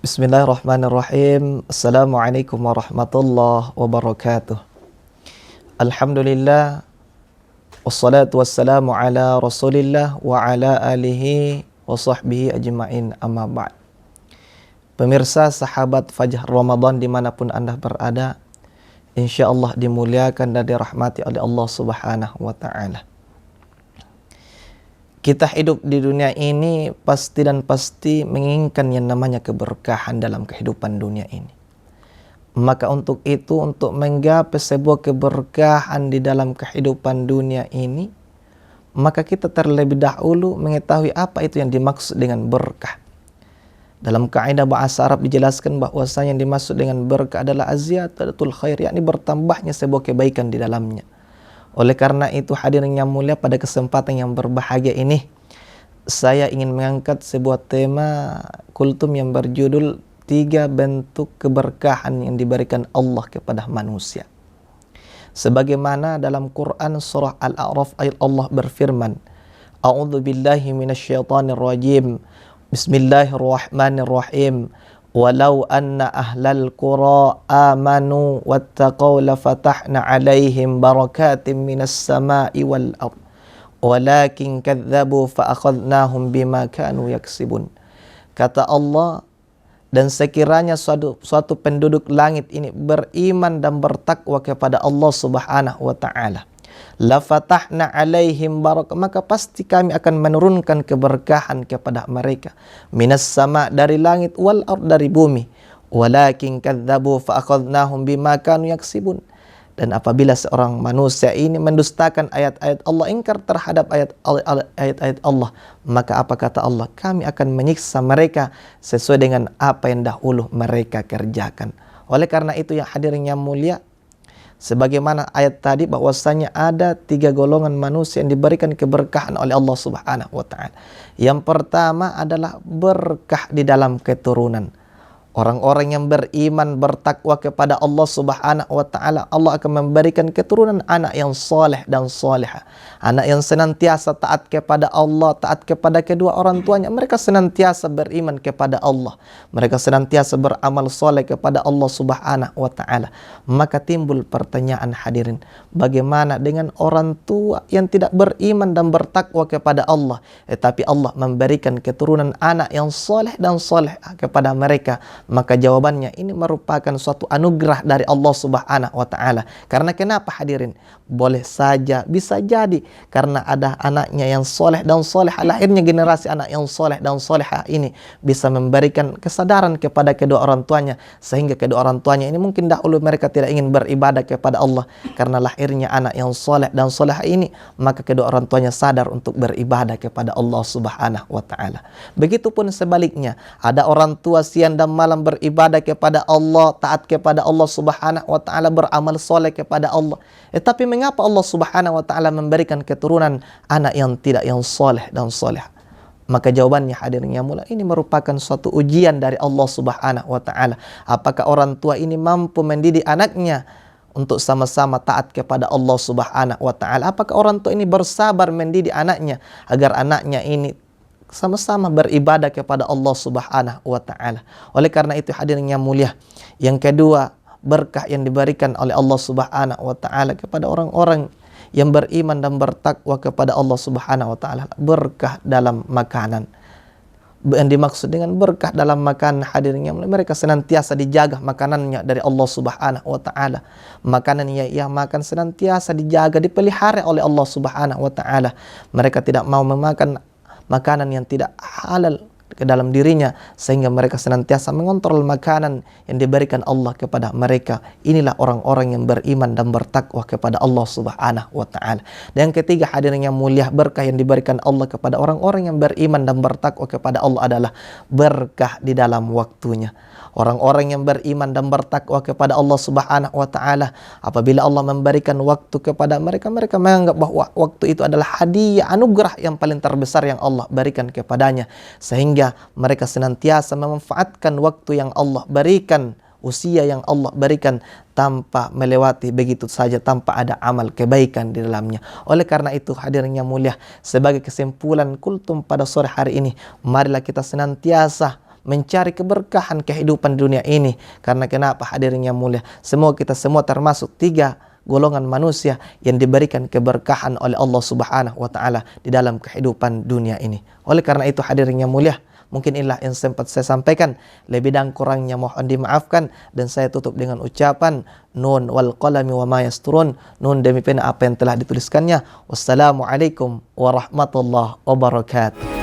Bismillahirrahmanirrahim. Assalamualaikum warahmatullahi wabarakatuh. Alhamdulillah. Wassalatu wassalamu ala rasulillah wa ala alihi wa sahbihi ajma'in, amma ba'd. Pemirsa sahabat Fajr Ramadan dimanapun Anda berada, insyaallah dimuliakan dan dirahmati oleh Allah subhanahu wa ta'ala. Kita hidup di dunia ini pasti menginginkan yang namanya keberkahan dalam kehidupan dunia ini. Maka untuk itu, untuk menggapai sebuah keberkahan di dalam kehidupan dunia ini, maka kita terlebih dahulu mengetahui apa itu yang dimaksud dengan berkah. Dalam kaidah bahasa Arab dijelaskan bahwasanya yang dimaksud dengan berkah adalah aziyadatul khair, yakni bertambahnya sebuah kebaikan di dalamnya. Oleh karena itu, hadirin yang mulia, pada kesempatan yang berbahagia ini saya ingin mengangkat sebuah tema kultum yang berjudul 3 bentuk keberkahan yang diberikan Allah kepada manusia. Sebagaimana dalam Quran surah Al-A'raf ayat Allah berfirman, A'udzu billahi minasyaitonir rajim. Bismillahirrahmanirrahim. Walau anna ahlal qura amanu wattaqaw lafatahna alaihim barakatim minas sama'i wal ard walakin kadzabu fa akhadnahum bima kanu yaksibun. Kata Allah, dan sekiranya suatu penduduk langit ini beriman dan bertakwa kepada Allah subhanahu wa ta'ala, lafatahna alaihim barakah, maka pasti kami akan menurunkan keberkahan kepada mereka, minas sama, dari langit, wal ard, dari bumi, walakin kadzabu fa akhadnahum bima kanu yaksibun. Dan apabila seorang manusia ini mendustakan ayat-ayat Allah, ingkar terhadap ayat-ayat Allah, maka apa kata Allah? Kami akan menyiksa mereka sesuai dengan apa yang dahulu mereka kerjakan. Oleh karena itu, ya hadirin yang mulia, sebagaimana ayat tadi bahwasanya ada 3 golongan manusia yang diberikan keberkahan oleh Allah subhanahu wa ta'ala. Yang pertama adalah berkah di dalam keturunan. Orang-orang yang beriman, bertakwa kepada Allah subhanahu wa ta'ala, Allah akan memberikan keturunan anak yang soleh dan soleha. Anak yang senantiasa taat kepada Allah, taat kepada kedua orang tuanya. Mereka senantiasa beriman kepada Allah. Mereka senantiasa beramal soleh kepada Allah subhanahu wa ta'ala. Maka timbul pertanyaan, hadirin, bagaimana dengan orang tua yang tidak beriman dan bertakwa kepada Allah, tetapi Allah memberikan keturunan anak yang soleh dan soleha kepada mereka? Maka jawabannya, ini merupakan suatu anugerah dari Allah subhanahu wa ta'ala. Karena kenapa, hadirin? Boleh saja, bisa jadi karena ada anaknya yang soleh dan solehah, lahirnya generasi anak yang soleh dan solehah ini bisa memberikan kesadaran kepada kedua orang tuanya, sehingga kedua orang tuanya ini mungkin dahulu mereka tidak ingin beribadah kepada Allah. Karena lahirnya anak yang soleh dan solehah ini, maka kedua orang tuanya sadar untuk beribadah kepada Allah subhanahu wa ta'ala. Begitupun sebaliknya, ada orang tua siang dan malam beribadah kepada Allah, taat kepada Allah subhanahu wa ta'ala, beramal soleh kepada Allah. Tapi mengapa Allah subhanahu wa ta'ala memberikan keturunan anak yang tidak, yang soleh dan soleh? Maka jawabannya, hadirin yang mulia, ini merupakan suatu ujian dari Allah subhanahu wa ta'ala. Apakah orang tua ini mampu mendidik anaknya untuk sama-sama taat kepada Allah subhanahu wa ta'ala? Apakah orang tua ini bersabar mendidik anaknya agar anaknya ini sama-sama beribadah kepada Allah subhanahu wa ta'ala? Oleh karena itu, hadirin yang mulia, yang kedua, berkah yang diberikan oleh Allah subhanahu wa ta'ala kepada orang-orang yang beriman dan bertakwa kepada Allah subhanahu wa ta'ala, berkah dalam makanan. Yang dimaksud dengan berkah dalam makanan, hadirin yang mulia, mereka senantiasa dijaga makanannya dari Allah subhanahu wa ta'ala. Makanan yang makan senantiasa dijaga, dipelihara oleh Allah subhanahu wa ta'ala. Mereka tidak mau memakan makanan yang tidak halal ke dalam dirinya, sehingga mereka senantiasa mengontrol makanan yang diberikan Allah kepada mereka. Inilah orang-orang yang beriman dan bertakwa kepada Allah subhanahu wa ta'ala. Dan yang ketiga, hadirin yang mulia, berkah yang diberikan Allah kepada orang-orang yang beriman dan bertakwa kepada Allah adalah berkah di dalam waktunya. Orang-orang yang beriman dan bertakwa kepada Allah subhanahu wa ta'ala, apabila Allah memberikan waktu kepada mereka, mereka menganggap bahwa waktu itu adalah hadiah, anugerah yang paling terbesar yang Allah berikan kepadanya. Sehingga mereka senantiasa memanfaatkan waktu yang Allah berikan, usia yang Allah berikan, tanpa melewati begitu saja, tanpa ada amal kebaikan di dalamnya. Oleh karena itu, hadirin yang mulia, sebagai kesimpulan kultum pada sore hari ini, marilah kita senantiasa mencari keberkahan kehidupan dunia ini. Karena kenapa hadirin yang mulia? Semua kita semua termasuk 3 golongan manusia yang diberikan keberkahan oleh Allah Subhanahu wa taala di dalam kehidupan dunia ini. Oleh karena itu hadirin yang mulia, mungkin inilah yang sempat saya sampaikan. Lebih dan kurangnya mohon dimaafkan, dan saya tutup dengan ucapan nun wal qalami wa ma yasturun. Nun demi pena apa yang telah dituliskannya. Wassalamualaikum warahmatullahi wabarakatuh.